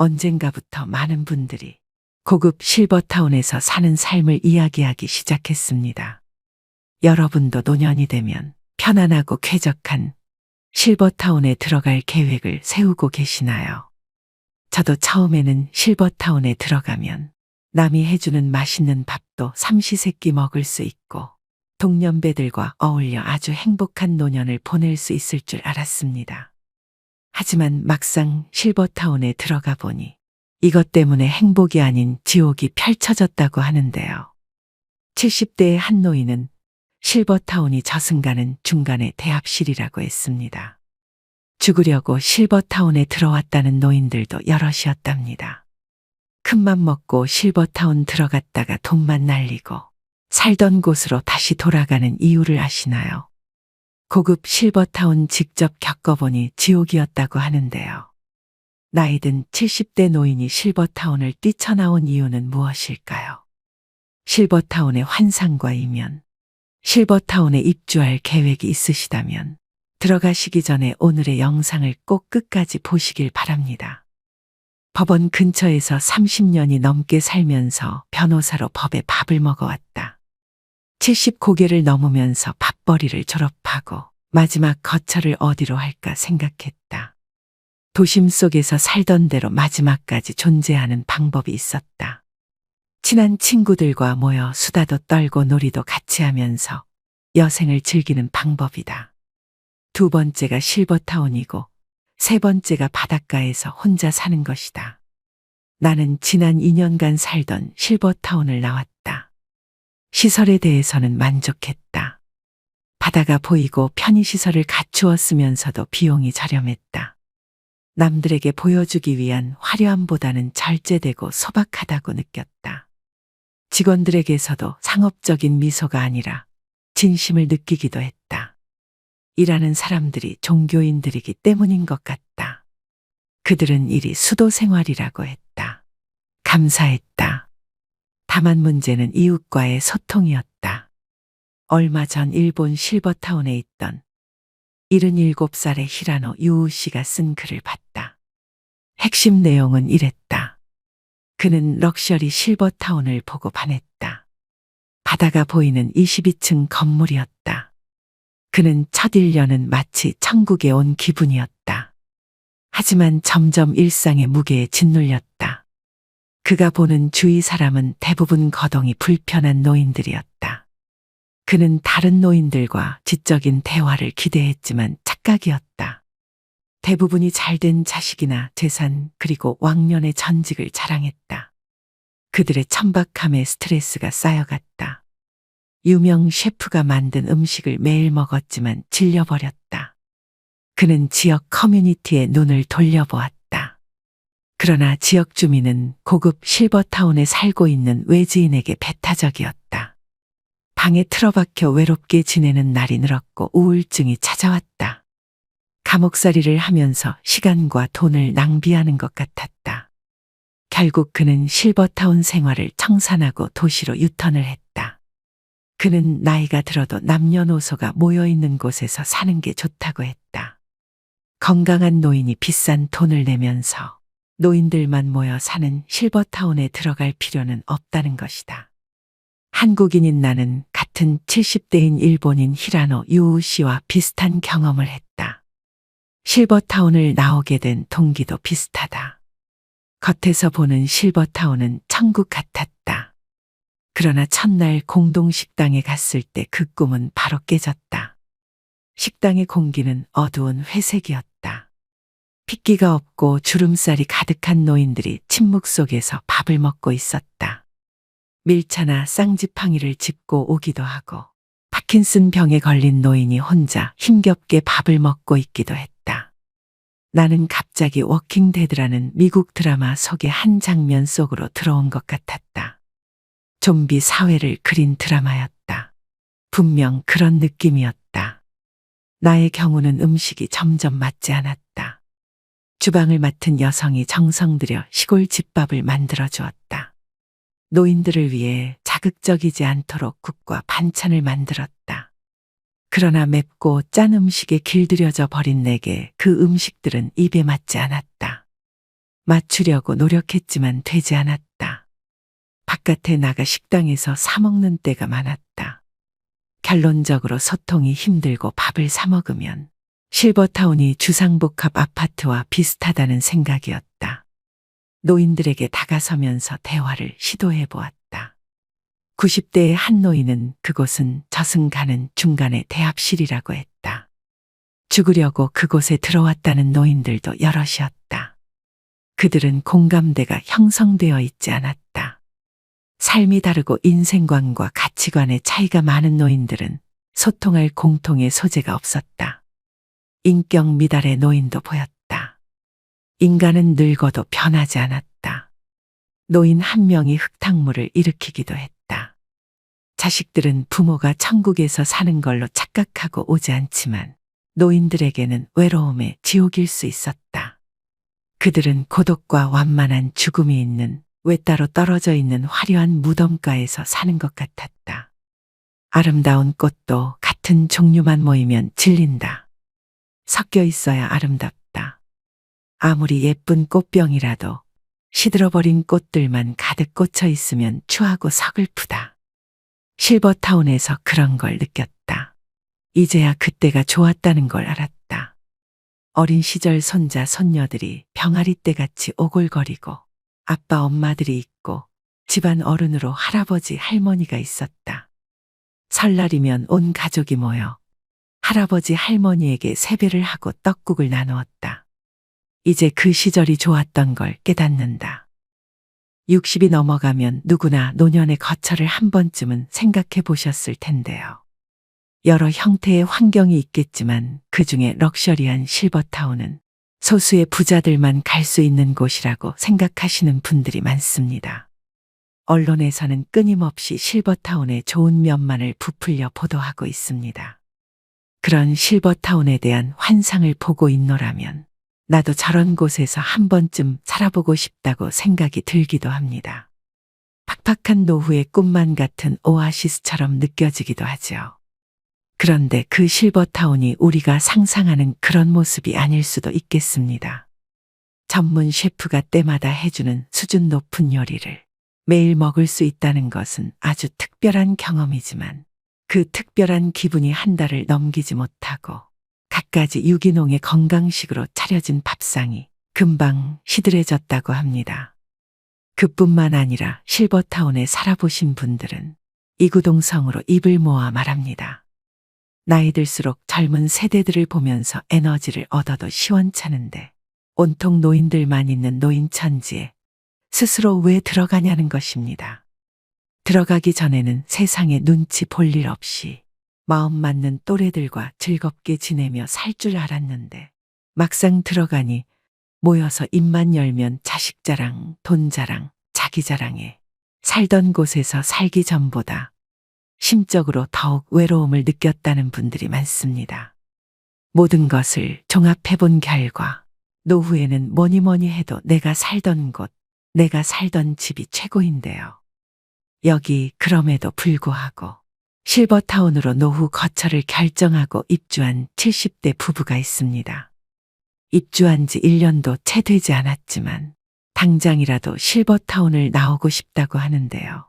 언젠가부터 많은 분들이 고급 실버타운에서 사는 삶을 이야기하기 시작했습니다. 여러분도 노년이 되면 편안하고 쾌적한 실버타운에 들어갈 계획을 세우고 계시나요? 저도 처음에는 실버타운에 들어가면 남이 해주는 맛있는 밥도 삼시세끼 먹을 수 있고 동년배들과 어울려 아주 행복한 노년을 보낼 수 있을 줄 알았습니다. 하지만 막상 실버타운에 들어가 보니 이것 때문에 행복이 아닌 지옥이 펼쳐졌다고 하는데요. 70대의 한 노인은 실버타운이 저승가는 중간의 대합실이라고 했습니다. 죽으려고 실버타운에 들어왔다는 노인들도 여럿이었답니다. 큰맘 먹고 실버타운 들어갔다가 돈만 날리고 살던 곳으로 다시 돌아가는 이유를 아시나요? 고급 실버타운 직접 겪어보니 지옥이었다고 하는데요. 나이든 70대 노인이 실버타운을 뛰쳐나온 이유는 무엇일까요? 실버타운의 환상과 이면, 실버타운에 입주할 계획이 있으시다면 들어가시기 전에 오늘의 영상을 꼭 끝까지 보시길 바랍니다. 법원 근처에서 30년이 넘게 살면서 변호사로 법의 밥을 먹어왔다. 70고개를 넘으면서 밥벌이를 졸업하고 마지막 거처를 어디로 할까 생각했다. 도심 속에서 살던 대로 마지막까지 존재하는 방법이 있었다. 친한 친구들과 모여 수다도 떨고 놀이도 같이 하면서 여생을 즐기는 방법이다. 두 번째가 실버타운이고 세 번째가 바닷가에서 혼자 사는 것이다. 나는 지난 2년간 살던 실버타운을 나왔다. 시설에 대해서는 만족했다. 바다가 보이고 편의시설을 갖추었으면서도 비용이 저렴했다. 남들에게 보여주기 위한 화려함보다는 절제되고 소박하다고 느꼈다. 직원들에게서도 상업적인 미소가 아니라 진심을 느끼기도 했다. 일하는 사람들이 종교인들이기 때문인 것 같다. 그들은 일이 수도 생활이라고 했다. 감사했다. 다만 문제는 이웃과의 소통이었다. 얼마 전 일본 실버타운에 있던 77살의 히라노 유우 씨가 쓴 글을 봤다. 핵심 내용은 이랬다. 그는 럭셔리 실버타운을 보고 반했다. 바다가 보이는 22층 건물이었다. 그는 첫 1년은 마치 천국에 온 기분이었다. 하지만 점점 일상의 무게에 짓눌렸다. 그가 보는 주위 사람은 대부분 거동이 불편한 노인들이었다. 그는 다른 노인들과 지적인 대화를 기대했지만 착각이었다. 대부분이 잘된 자식이나 재산 그리고 왕년의 전직을 자랑했다. 그들의 천박함에 스트레스가 쌓여갔다. 유명 셰프가 만든 음식을 매일 먹었지만 질려버렸다. 그는 지역 커뮤니티에 눈을 돌려보았다. 그러나 지역 주민은 고급 실버타운에 살고 있는 외지인에게 배타적이었다. 방에 틀어박혀 외롭게 지내는 날이 늘었고 우울증이 찾아왔다. 감옥살이를 하면서 시간과 돈을 낭비하는 것 같았다. 결국 그는 실버타운 생활을 청산하고 도시로 유턴을 했다. 그는 나이가 들어도 남녀노소가 모여있는 곳에서 사는 게 좋다고 했다. 건강한 노인이 비싼 돈을 내면서 노인들만 모여 사는 실버타운에 들어갈 필요는 없다는 것이다. 한국인인 나는 같은 70대인 일본인 히라노 유우 씨와 비슷한 경험을 했다. 실버타운을 나오게 된 동기도 비슷하다. 겉에서 보는 실버타운은 천국 같았다. 그러나 첫날 공동식당에 갔을 때 그 꿈은 바로 깨졌다. 식당의 공기는 어두운 회색이었다. 핏기가 없고 주름살이 가득한 노인들이 침묵 속에서 밥을 먹고 있었다. 밀차나 쌍지팡이를 짚고 오기도 하고 파킨슨 병에 걸린 노인이 혼자 힘겹게 밥을 먹고 있기도 했다. 나는 갑자기 워킹 데드라는 미국 드라마 속의 한 장면 속으로 들어온 것 같았다. 좀비 사회를 그린 드라마였다. 분명 그런 느낌이었다. 나의 경우는 음식이 점점 맞지 않았다. 주방을 맡은 여성이 정성 들여 시골 집밥을 만들어 주었다. 노인들을 위해 자극적이지 않도록 국과 반찬을 만들었다. 그러나 맵고 짠 음식에 길들여져 버린 내게 그 음식들은 입에 맞지 않았다. 맞추려고 노력했지만 되지 않았다. 바깥에 나가 식당에서 사 먹는 때가 많았다. 결론적으로 소통이 힘들고 밥을 사 먹으면 실버타운이 주상복합 아파트와 비슷하다는 생각이었다. 노인들에게 다가서면서 대화를 시도해 보았다. 90대의 한 노인은 그곳은 저승가는 중간에 대합실이라고 했다. 죽으려고 그곳에 들어왔다는 노인들도 여럿이었다. 그들은 공감대가 형성되어 있지 않았다. 삶이 다르고 인생관과 가치관의 차이가 많은 노인들은 소통할 공통의 소재가 없었다. 인격 미달의 노인도 보였다. 인간은 늙어도 변하지 않았다. 노인 한 명이 흙탕물을 일으키기도 했다. 자식들은 부모가 천국에서 사는 걸로 착각하고 오지 않지만 노인들에게는 외로움의 지옥일 수 있었다. 그들은 고독과 완만한 죽음이 있는 외따로 떨어져 있는 화려한 무덤가에서 사는 것 같았다. 아름다운 꽃도 같은 종류만 모이면 질린다. 섞여 있어야 아름답다. 아무리 예쁜 꽃병이라도 시들어버린 꽃들만 가득 꽂혀 있으면 추하고 서글프다. 실버타운에서 그런 걸 느꼈다. 이제야 그때가 좋았다는 걸 알았다. 어린 시절 손자 손녀들이 병아리 떼같이 오골거리고 아빠 엄마들이 있고 집안 어른으로 할아버지 할머니가 있었다. 설날이면 온 가족이 모여 할아버지 할머니에게 세배를 하고 떡국을 나누었다. 이제 그 시절이 좋았던 걸 깨닫는다. 60이 넘어가면 누구나 노년의 거처를 한 번쯤은 생각해 보셨을 텐데요. 여러 형태의 환경이 있겠지만 그중에 럭셔리한 실버타운은 소수의 부자들만 갈 수 있는 곳이라고 생각하시는 분들이 많습니다. 언론에서는 끊임없이 실버타운의 좋은 면만을 부풀려 보도하고 있습니다. 그런 실버타운에 대한 환상을 보고 있노라면 나도 저런 곳에서 한 번쯤 살아보고 싶다고 생각이 들기도 합니다. 팍팍한 노후의 꿈만 같은 오아시스처럼 느껴지기도 하죠. 그런데 그 실버타운이 우리가 상상하는 그런 모습이 아닐 수도 있겠습니다. 전문 셰프가 때마다 해주는 수준 높은 요리를 매일 먹을 수 있다는 것은 아주 특별한 경험이지만 그 특별한 기분이 한 달을 넘기지 못하고 갖가지 유기농의 건강식으로 차려진 밥상이 금방 시들해졌다고 합니다. 그뿐만 아니라 실버타운에 살아보신 분들은 이구동성으로 입을 모아 말합니다. 나이 들수록 젊은 세대들을 보면서 에너지를 얻어도 시원찮은데 온통 노인들만 있는 노인천지에 스스로 왜 들어가냐는 것입니다. 들어가기 전에는 세상에 눈치 볼 일 없이 마음 맞는 또래들과 즐겁게 지내며 살 줄 알았는데 막상 들어가니 모여서 입만 열면 자식 자랑, 돈 자랑, 자기 자랑에 살던 곳에서 살기 전보다 심적으로 더욱 외로움을 느꼈다는 분들이 많습니다. 모든 것을 종합해 본 결과 노후에는 뭐니 뭐니 해도 내가 살던 곳, 내가 살던 집이 최고인데요. 여기 그럼에도 불구하고 실버타운으로 노후 거처를 결정하고 입주한 70대 부부가 있습니다. 입주한 지 1년도 채 되지 않았지만 당장이라도 실버타운을 나오고 싶다고 하는데요.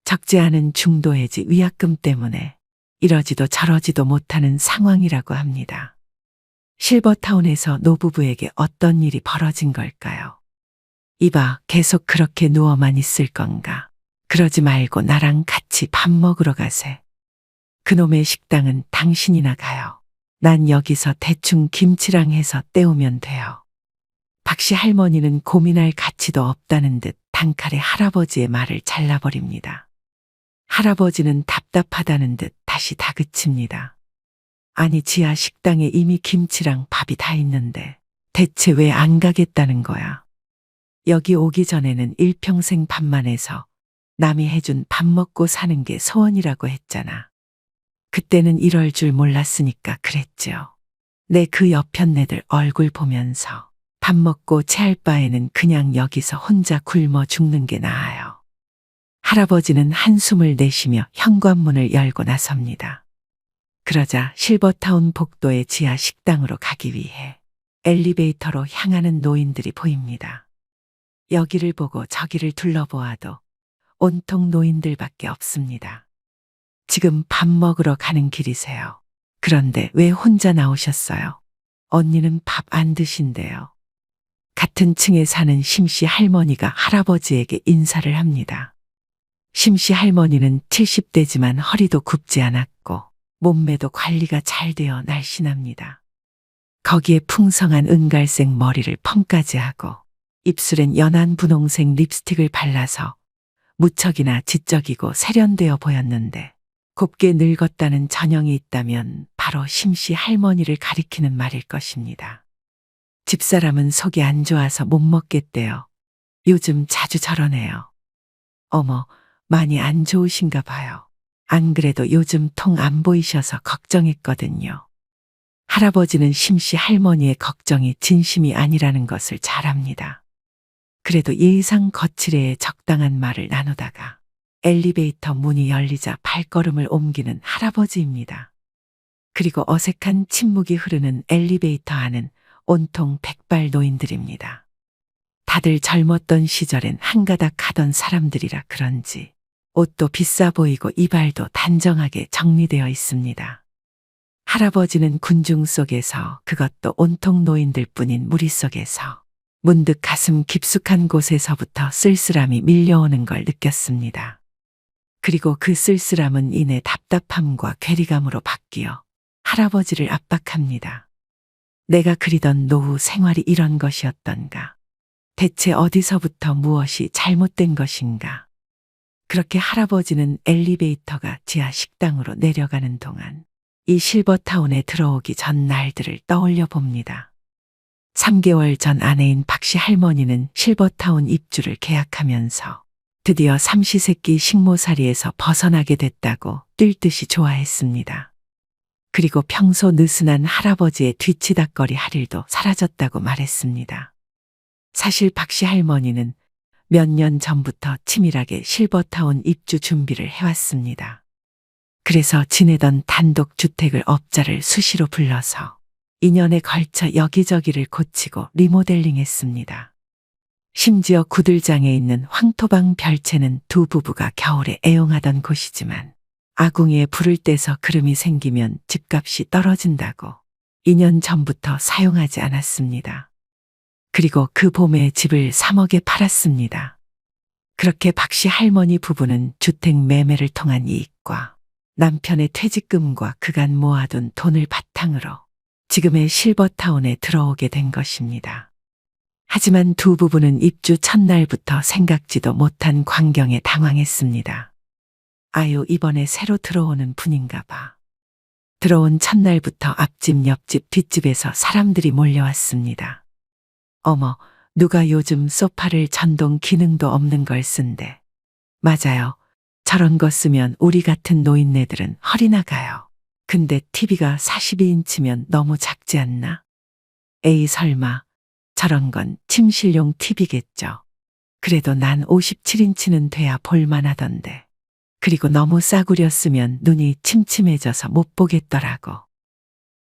적지 않은 중도해지 위약금 때문에 이러지도 저러지도 못하는 상황이라고 합니다. 실버타운에서 노부부에게 어떤 일이 벌어진 걸까요? 이봐, 계속 그렇게 누워만 있을 건가? 그러지 말고 나랑 같이 밥 먹으러 가세. 그놈의 식당은 당신이나 가요. 난 여기서 대충 김치랑 해서 때우면 돼요. 박씨 할머니는 고민할 가치도 없다는 듯 단칼에 할아버지의 말을 잘라버립니다. 할아버지는 답답하다는 듯 다시 다그칩니다. 아니, 지하 식당에 이미 김치랑 밥이 다 있는데 대체 왜 안 가겠다는 거야? 여기 오기 전에는 일평생 밥만 해서 남이 해준 밥 먹고 사는 게 소원이라고 했잖아. 그때는 이럴 줄 몰랐으니까 그랬죠. 내 그 여편네들 얼굴 보면서 밥 먹고 체할 바에는 그냥 여기서 혼자 굶어 죽는 게 나아요. 할아버지는 한숨을 내쉬며 현관문을 열고 나섭니다. 그러자 실버타운 복도의 지하 식당으로 가기 위해 엘리베이터로 향하는 노인들이 보입니다. 여기를 보고 저기를 둘러보아도 온통 노인들밖에 없습니다. 지금 밥 먹으러 가는 길이세요. 그런데 왜 혼자 나오셨어요? 언니는 밥 안 드신대요. 같은 층에 사는 심씨 할머니가 할아버지에게 인사를 합니다. 심씨 할머니는 70대지만 허리도 굽지 않았고 몸매도 관리가 잘 되어 날씬합니다. 거기에 풍성한 은갈색 머리를 펌까지 하고 입술엔 연한 분홍색 립스틱을 발라서 무척이나 지적이고 세련되어 보였는데 곱게 늙었다는 전형이 있다면 바로 심씨 할머니를 가리키는 말일 것입니다. 집사람은 속이 안 좋아서 못 먹겠대요. 요즘 자주 저러네요. 어머, 많이 안 좋으신가 봐요. 안 그래도 요즘 통 안 보이셔서 걱정했거든요. 할아버지는 심씨 할머니의 걱정이 진심이 아니라는 것을 잘 압니다. 그래도 예상 거칠에 적당한 말을 나누다가 엘리베이터 문이 열리자 발걸음을 옮기는 할아버지입니다. 그리고 어색한 침묵이 흐르는 엘리베이터 안은 온통 백발 노인들입니다. 다들 젊었던 시절엔 한가닥 하던 사람들이라 그런지 옷도 비싸 보이고 이발도 단정하게 정리되어 있습니다. 할아버지는 군중 속에서, 그것도 온통 노인들 뿐인 무리 속에서 문득 가슴 깊숙한 곳에서부터 쓸쓸함이 밀려오는 걸 느꼈습니다. 그리고 그 쓸쓸함은 이내 답답함과 괴리감으로 바뀌어 할아버지를 압박합니다. 내가 그리던 노후 생활이 이런 것이었던가? 대체 어디서부터 무엇이 잘못된 것인가? 그렇게 할아버지는 엘리베이터가 지하 식당으로 내려가는 동안 이 실버타운에 들어오기 전 날들을 떠올려 봅니다. 3개월 전 아내인 박씨 할머니는 실버타운 입주를 계약하면서 드디어 삼시세끼 식모살이에서 벗어나게 됐다고 뛸 듯이 좋아했습니다. 그리고 평소 느슨한 할아버지의 뒤치다꺼리 할 일도 사라졌다고 말했습니다. 사실 박씨 할머니는 몇 년 전부터 치밀하게 실버타운 입주 준비를 해왔습니다. 그래서 지내던 단독주택을 업자를 수시로 불러서 2년에 걸쳐 여기저기를 고치고 리모델링했습니다. 심지어 구들장에 있는 황토방 별채는 두 부부가 겨울에 애용하던 곳이지만 아궁이에 불을 떼서 그름이 생기면 집값이 떨어진다고 2년 전부터 사용하지 않았습니다. 그리고 그 봄에 집을 3억에 팔았습니다. 그렇게 박씨 할머니 부부는 주택 매매를 통한 이익과 남편의 퇴직금과 그간 모아둔 돈을 바탕으로 지금의 실버타운에 들어오게 된 것입니다. 하지만 두 부부는 입주 첫날부터 생각지도 못한 광경에 당황했습니다. 아유, 이번에 새로 들어오는 분인가 봐. 들어온 첫날부터 앞집, 옆집, 뒷집에서 사람들이 몰려왔습니다. 어머, 누가 요즘 소파를 전동 기능도 없는 걸 쓴대. 맞아요. 저런 거 쓰면 우리 같은 노인네들은 허리 나가요. 근데 TV가 42인치면 너무 작지 않나? 에이, 설마. 저런 건 침실용 TV겠죠. 그래도 난 57인치는 돼야 볼만하던데. 그리고 너무 싸구려 쓰면 눈이 침침해져서 못 보겠더라고.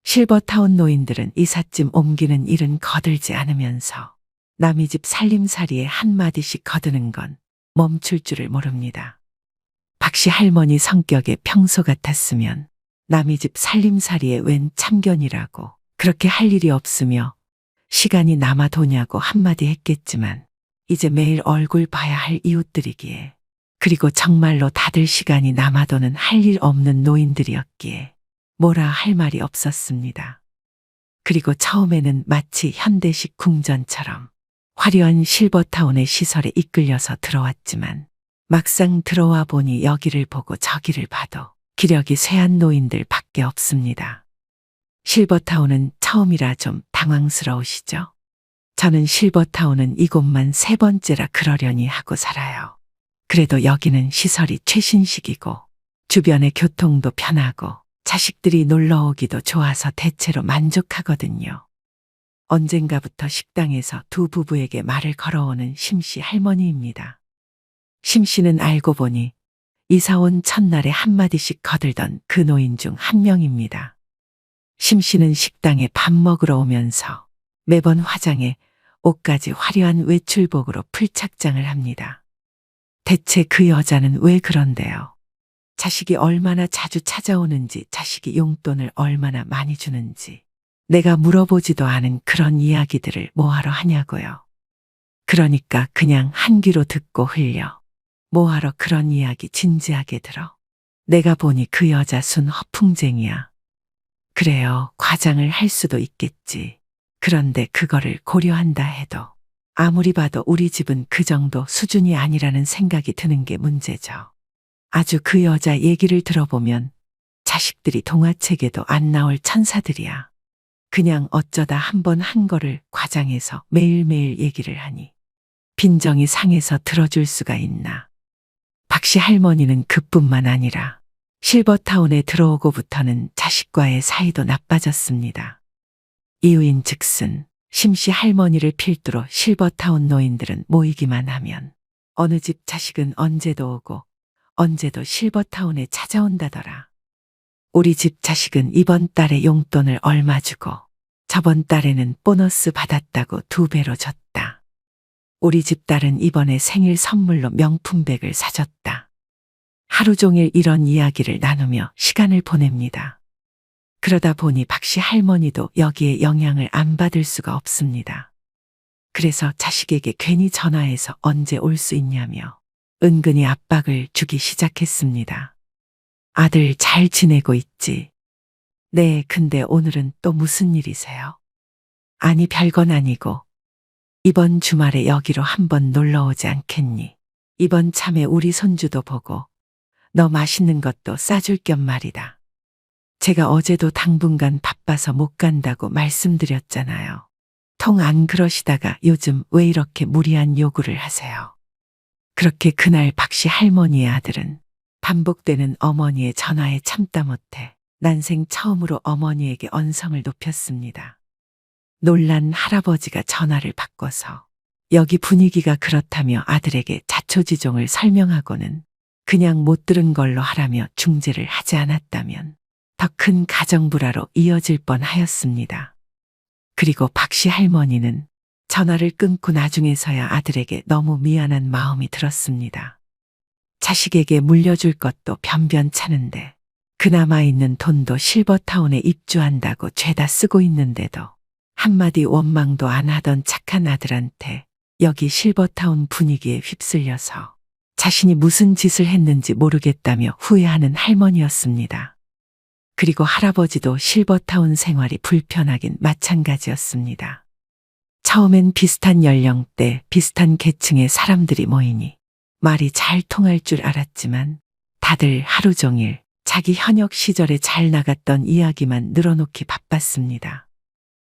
실버타운 노인들은 이삿짐 옮기는 일은 거들지 않으면서 남의 집 살림살이에 한마디씩 거드는 건 멈출 줄을 모릅니다. 박씨 할머니 성격에 평소 같았으면 남의 집 살림살이에 웬 참견이라고 그렇게 할 일이 없으며 시간이 남아도냐고 한마디 했겠지만 이제 매일 얼굴 봐야 할 이웃들이기에, 그리고 정말로 다들 시간이 남아도는 할 일 없는 노인들이었기에 뭐라 할 말이 없었습니다. 그리고 처음에는 마치 현대식 궁전처럼 화려한 실버타운의 시설에 이끌려서 들어왔지만 막상 들어와 보니 여기를 보고 저기를 봐도 기력이 쇠한 노인들 밖에 없습니다. 실버타운은 처음이라 좀 당황스러우시죠? 저는 실버타운은 이곳만 3번째라 그러려니 하고 살아요. 그래도 여기는 시설이 최신식이고 주변의 교통도 편하고 자식들이 놀러 오기도 좋아서 대체로 만족하거든요. 언젠가부터 식당에서 두 부부에게 말을 걸어오는 심씨 할머니입니다. 심씨는 알고 보니 이사온 첫날에 한마디씩 거들던 그 노인 중 한 명입니다. 심씨는 식당에 밥 먹으러 오면서 매번 화장에 옷까지 화려한 외출복으로 풀착장을 합니다. 대체 그 여자는 왜 그런데요? 자식이 얼마나 자주 찾아오는지, 자식이 용돈을 얼마나 많이 주는지 내가 물어보지도 않은 그런 이야기들을 뭐하러 하냐고요. 그러니까 그냥 한 귀로 듣고 흘려. 뭐하러 그런 이야기 진지하게 들어. 내가 보니 그 여자 순 허풍쟁이야. 그래요, 과장을 할 수도 있겠지. 그런데 그거를 고려한다 해도 아무리 봐도 우리 집은 그 정도 수준이 아니라는 생각이 드는 게 문제죠. 아주 그 여자 얘기를 들어보면 자식들이 동화책에도 안 나올 천사들이야. 그냥 어쩌다 한 번 한 거를 과장해서 매일매일 얘기를 하니 빈정이 상해서 들어줄 수가 있나. 박씨 할머니는 그뿐만 아니라 실버타운에 들어오고부터는 자식과의 사이도 나빠졌습니다. 이유인 즉슨 심씨 할머니를 필두로 실버타운 노인들은 모이기만 하면 어느 집 자식은 언제도 오고 언제도 실버타운에 찾아온다더라. 우리 집 자식은 이번 달에 용돈을 얼마 주고 저번 달에는 보너스 받았다고 2배로 줬다. 우리 집 딸은 이번에 생일 선물로 명품백을 사줬다. 하루 종일 이런 이야기를 나누며 시간을 보냅니다. 그러다 보니 박씨 할머니도 여기에 영향을 안 받을 수가 없습니다. 그래서 자식에게 괜히 전화해서 언제 올 수 있냐며 은근히 압박을 주기 시작했습니다. 아들 잘 지내고 있지? 네, 근데 오늘은 또 무슨 일이세요? 아니, 별건 아니고 이번 주말에 여기로 한번 놀러 오지 않겠니? 이번 참에 우리 손주도 보고 너 맛있는 것도 싸줄 겸 말이다. 제가 어제도 당분간 바빠서 못 간다고 말씀드렸잖아요. 통 안 그러시다가 요즘 왜 이렇게 무리한 요구를 하세요? 그렇게 그날 박씨 할머니의 아들은 반복되는 어머니의 전화에 참다 못해 난생 처음으로 어머니에게 언성을 높였습니다. 놀란 할아버지가 전화를 바꿔서 여기 분위기가 그렇다며 아들에게 자초지종을 설명하고는 그냥 못 들은 걸로 하라며 중재를 하지 않았다면 더 큰 가정불화로 이어질 뻔하였습니다. 그리고 박씨 할머니는 전화를 끊고 나중에서야 아들에게 너무 미안한 마음이 들었습니다. 자식에게 물려줄 것도 변변찮은데 그나마 있는 돈도 실버타운에 입주한다고 죄다 쓰고 있는데도 한마디 원망도 안 하던 착한 아들한테 여기 실버타운 분위기에 휩쓸려서 자신이 무슨 짓을 했는지 모르겠다며 후회하는 할머니였습니다. 그리고 할아버지도 실버타운 생활이 불편하긴 마찬가지였습니다. 처음엔 비슷한 연령대, 비슷한 계층의 사람들이 모이니 말이 잘 통할 줄 알았지만 다들 하루 종일 자기 현역 시절에 잘 나갔던 이야기만 늘어놓기 바빴습니다.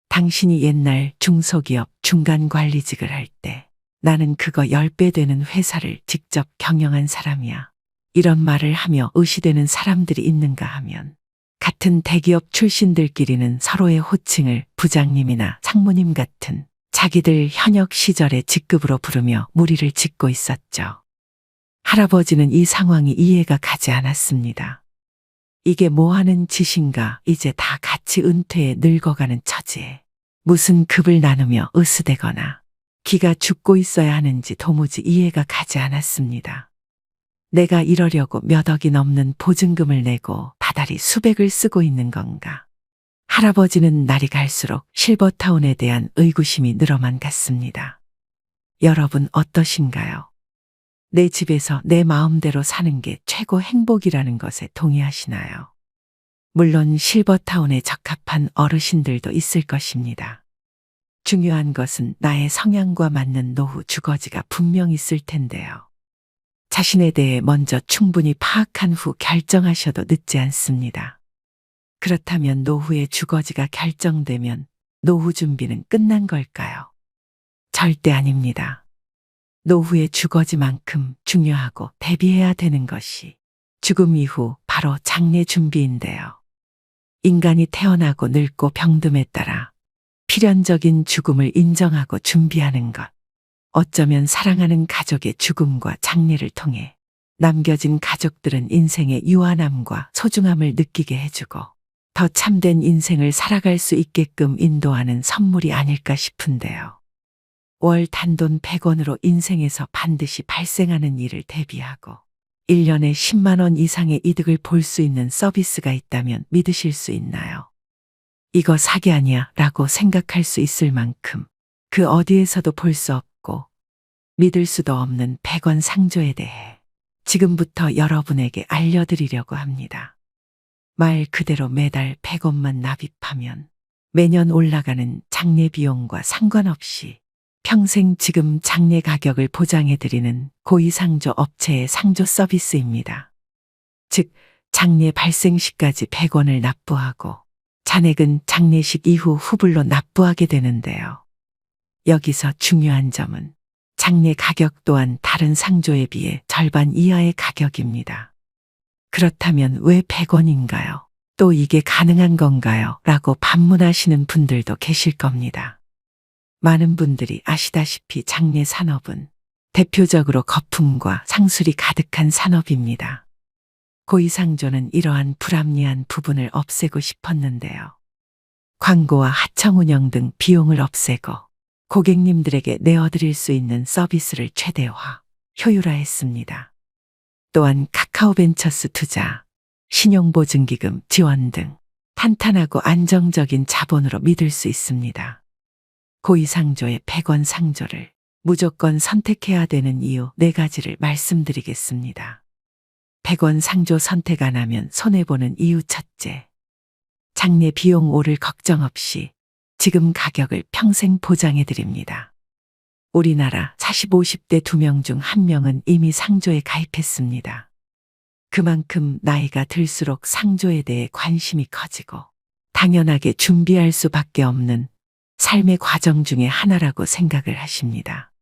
당신이 옛날 중소기업 중간관리직을 할 때 나는 그거 10배 되는 회사를 직접 경영한 사람이야. 이런 말을 하며 의시되는 사람들이 있는가 하면 같은 대기업 출신들끼리는 서로의 호칭을 부장님이나 상무님 같은 자기들 현역 시절의 직급으로 부르며 무리를 짓고 있었죠. 할아버지는 이 상황이 이해가 가지 않았습니다. 이게 뭐 하는 짓인가, 이제 다 같이 은퇴해 늙어가는 처지에 무슨 급을 나누며 으스대거나 기가 죽고 있어야 하는지 도무지 이해가 가지 않았습니다. 내가 이러려고 몇 억이 넘는 보증금을 내고 다달이 수백을 쓰고 있는 건가. 할아버지는 날이 갈수록 실버타운에 대한 의구심이 늘어만 갔습니다. 여러분 어떠신가요? 내 집에서 내 마음대로 사는 게 최고 행복이라는 것에 동의하시나요? 물론 실버타운에 적합한 어르신들도 있을 것입니다. 중요한 것은 나의 성향과 맞는 노후 주거지가 분명 있을 텐데요. 자신에 대해 먼저 충분히 파악한 후 결정하셔도 늦지 않습니다. 그렇다면 노후의 주거지가 결정되면 노후 준비는 끝난 걸까요? 절대 아닙니다. 노후의 주거지만큼 중요하고 대비해야 되는 것이 죽음 이후 바로 장례 준비인데요. 인간이 태어나고 늙고 병듦에 따라 필연적인 죽음을 인정하고 준비하는 것. 어쩌면 사랑하는 가족의 죽음과 장례를 통해 남겨진 가족들은 인생의 유한함과 소중함을 느끼게 해주고 더 참된 인생을 살아갈 수 있게끔 인도하는 선물이 아닐까 싶은데요. 월 단돈 100원으로 인생에서 반드시 발생하는 일을 대비하고 1년에 10만 원 이상의 이득을 볼 수 있는 서비스가 있다면 믿으실 수 있나요? 이거 사기 아니야 라고 생각할 수 있을 만큼 그 어디에서도 볼 수 없고 믿을 수도 없는 100원 상조에 대해 지금부터 여러분에게 알려드리려고 합니다. 말 그대로 매달 100원만 납입하면 매년 올라가는 장례 비용과 상관없이 평생 지금 장례 가격을 보장해드리는 고위상조 업체의 상조 서비스입니다. 즉, 장례 발생 시까지 100원을 납부하고 잔액은 장례식 이후 후불로 납부하게 되는데요. 여기서 중요한 점은 장례 가격 또한 다른 상조에 비해 절반 이하의 가격입니다. 그렇다면 왜 100원인가요? 또 이게 가능한 건가요? 라고 반문하시는 분들도 계실 겁니다. 많은 분들이 아시다시피 장례 산업은 대표적으로 거품과 상술이 가득한 산업입니다. 고위상조는 이러한 불합리한 부분을 없애고 싶었는데요. 광고와 하청 운영 등 비용을 없애고 고객님들에게 내어드릴 수 있는 서비스를 최대화, 효율화했습니다. 또한 카카오벤처스 투자, 신용보증기금 지원 등 탄탄하고 안정적인 자본으로 믿을 수 있습니다. 고위상조의 100원 상조를 무조건 선택해야 되는 이유 4가지를 말씀드리겠습니다. 100원 상조 선택 안 하면 손해보는 이유 첫째, 장례 비용 오를 걱정 없이 지금 가격을 평생 보장해드립니다. 우리나라 40, 50대 2명 중 1명은 이미 상조에 가입했습니다. 그만큼 나이가 들수록 상조에 대해 관심이 커지고 당연하게 준비할 수밖에 없는 삶의 과정 중에 하나라고 생각을 하십니다.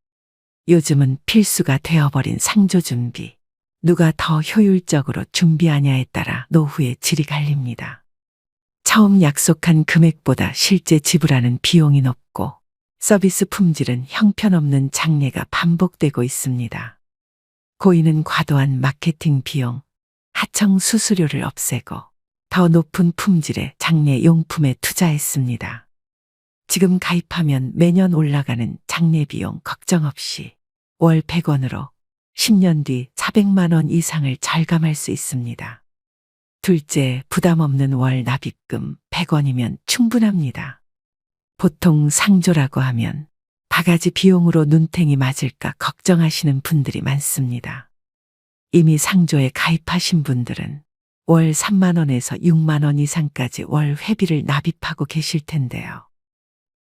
요즘은 필수가 되어버린 상조 준비. 누가 더 효율적으로 준비하냐에 따라 노후의 질이 갈립니다. 처음 약속한 금액보다 실제 지불하는 비용이 높고 서비스 품질은 형편없는 장례가 반복되고 있습니다. 고인은 과도한 마케팅 비용, 하청 수수료를 없애고 더 높은 품질의 장례 용품에 투자했습니다. 지금 가입하면 매년 올라가는 장례 비용 걱정 없이 월 100원으로 10년 뒤 400만 원 이상을 절감할 수 있습니다. 둘째, 부담 없는 월 납입금 100원이면 충분합니다. 보통 상조라고 하면 바가지 비용으로 눈탱이 맞을까 걱정하시는 분들이 많습니다. 이미 상조에 가입하신 분들은 월 3만 원에서 6만 원 이상까지 월 회비를 납입하고 계실 텐데요.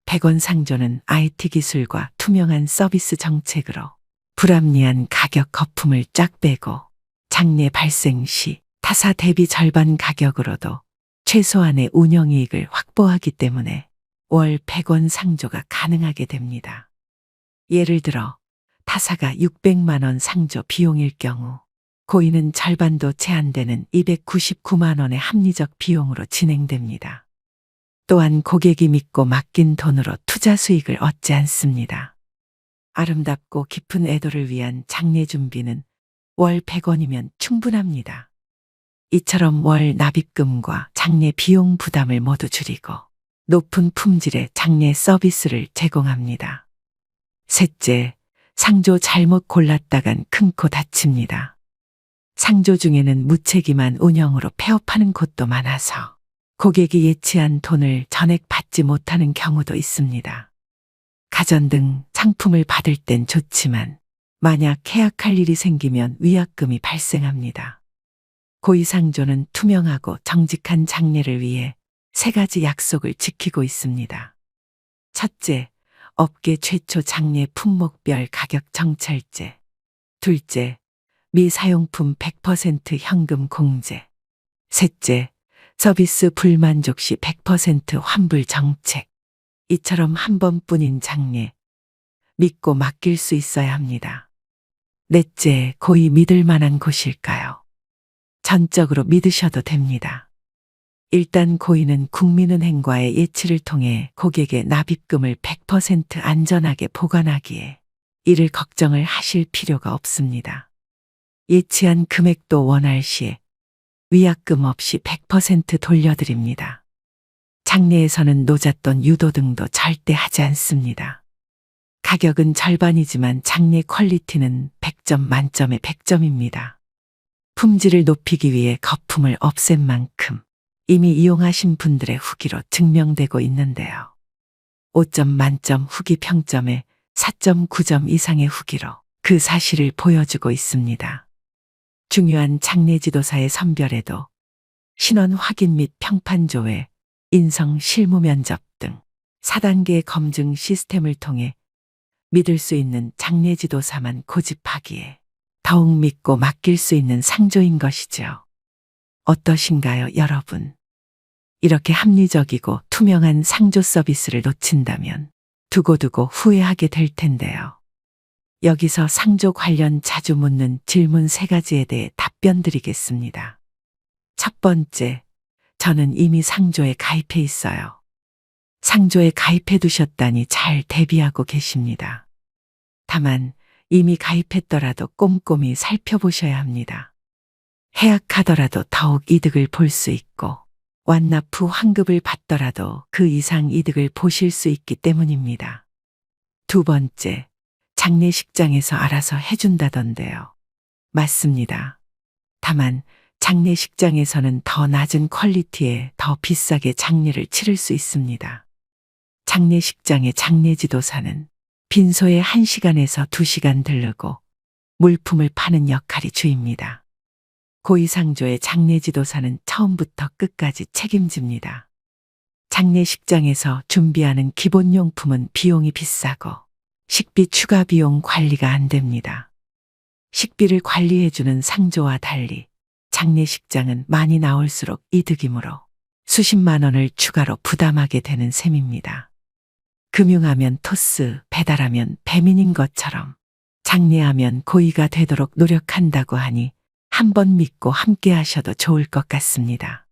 100원 상조는 IT 기술과 투명한 서비스 정책으로 불합리한 가격 거품을 쫙 빼고 장례 발생 시 타사 대비 절반 가격으로도 최소한의 운영이익을 확보하기 때문에 월 100원 상조가 가능하게 됩니다. 예를 들어 타사가 600만 원 상조 비용일 경우 고인은 절반도 채 안 되는 299만 원의 합리적 비용으로 진행됩니다. 또한 고객이 믿고 맡긴 돈으로 투자 수익을 얻지 않습니다. 아름답고 깊은 애도를 위한 장례 준비는 월 100원이면 충분합니다. 이처럼 월 납입금과 장례 비용 부담을 모두 줄이고 높은 품질의 장례 서비스를 제공합니다. 셋째, 상조 잘못 골랐다간 큰 코 다칩니다. 상조 중에는 무책임한 운영으로 폐업하는 곳도 많아서 고객이 예치한 돈을 전액 받지 못하는 경우도 있습니다. 가전 등 상품을 받을 땐 좋지만 만약 계약할 일이 생기면 위약금이 발생합니다. 고위상조는 투명하고 정직한 장례를 위해 3가지 약속을 지키고 있습니다. 첫째, 업계 최초 장례 품목별 가격 정찰제. 둘째, 미사용품 100% 현금 공제. 셋째, 서비스 불만족 시 100% 환불 정책. 이처럼 한 번뿐인 장례, 믿고 맡길 수 있어야 합니다. 넷째, 고이 믿을 만한 곳일까요? 전적으로 믿으셔도 됩니다. 일단 고인은 국민은행과의 예치를 통해 고객의 납입금을 100% 안전하게 보관하기에 이를 걱정을 하실 필요가 없습니다. 예치한 금액도 원할 시에 위약금 없이 100% 돌려드립니다. 장례에서는 노잣돈 유도 등도 절대 하지 않습니다. 가격은 절반이지만 장례 퀄리티는 100점 만점에 100점입니다. 품질을 높이기 위해 거품을 없앤 만큼 이미 이용하신 분들의 후기로 증명되고 있는데요. 5점 만점 후기 평점에 4.9점 이상의 후기로 그 사실을 보여주고 있습니다. 중요한 장례 지도사의 선별에도 신원 확인 및 평판 조회, 인성 실무 면접 등 4단계 검증 시스템을 통해 믿을 수 있는 장례 지도사만 고집하기에 더욱 믿고 맡길 수 있는 상조인 것이죠. 어떠신가요, 여러분? 이렇게 합리적이고 투명한 상조 서비스를 놓친다면 두고두고 후회하게 될 텐데요. 여기서 상조 관련 자주 묻는 질문 3가지에 대해 답변 드리겠습니다. 첫 번째, 저는 이미 상조에 가입해 있어요. 상조에 가입해 두셨다니 잘 대비하고 계십니다. 다만 이미 가입했더라도 꼼꼼히 살펴보셔야 합니다. 해약하더라도 더욱 이득을 볼 수 있고 완납 후 환급을 받더라도 그 이상 이득을 보실 수 있기 때문입니다. 두 번째, 장례식장에서 알아서 해준다던데요. 맞습니다. 다만 장례식장에서는 더 낮은 퀄리티에 더 비싸게 장례를 치를 수 있습니다. 장례식장의 장례지도사는 빈소에 1시간에서 2시간 들르고 물품을 파는 역할이 주입니다. 고위상조의 장례지도사는 처음부터 끝까지 책임집니다. 장례식장에서 준비하는 기본용품은 비용이 비싸고 식비 추가 비용 관리가 안 됩니다. 식비를 관리해주는 상조와 달리 장례식장은 많이 나올수록 이득이므로 수십만 원을 추가로 부담하게 되는 셈입니다. 금융하면 토스, 배달하면 배민인 것처럼 장례하면 고의가 되도록 노력한다고 하니 한번 믿고 함께 하셔도 좋을 것 같습니다.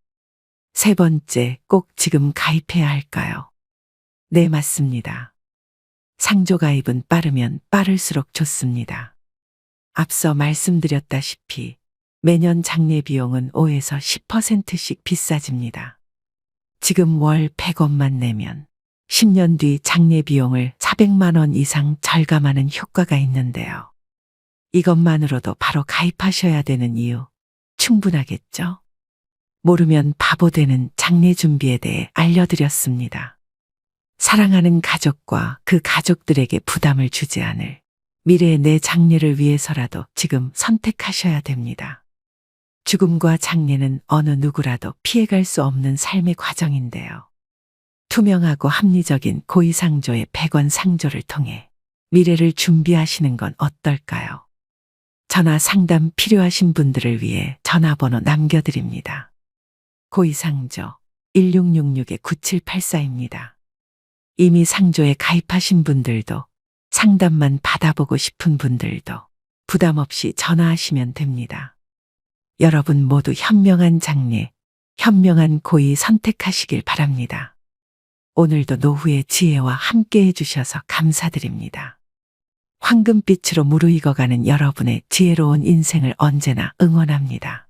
세 번째, 꼭 지금 가입해야 할까요? 네, 맞습니다. 상조 가입은 빠르면 빠를수록 좋습니다. 앞서 말씀드렸다시피 매년 장례 비용은 5에서 10%씩 비싸집니다. 지금 월 100원만 내면 10년 뒤 장례 비용을 400만 원 이상 절감하는 효과가 있는데요. 이것만으로도 바로 가입하셔야 되는 이유 충분하겠죠? 모르면 바보 되는 장례 준비에 대해 알려드렸습니다. 사랑하는 가족과 그 가족들에게 부담을 주지 않을 미래의 내 장례를 위해서라도 지금 선택하셔야 됩니다. 죽음과 장례는 어느 누구라도 피해갈 수 없는 삶의 과정인데요. 투명하고 합리적인 고위상조의 100원 상조를 통해 미래를 준비하시는 건 어떨까요? 전화 상담 필요하신 분들을 위해 전화번호 남겨드립니다. 고위상조 1666-9784입니다. 이미 상조에 가입하신 분들도 상담만 받아보고 싶은 분들도 부담 없이 전화하시면 됩니다. 여러분 모두 현명한 장례, 현명한 고위 선택하시길 바랍니다. 오늘도 노후의 지혜와 함께 해주셔서 감사드립니다. 황금빛으로 무르익어가는 여러분의 지혜로운 인생을 언제나 응원합니다.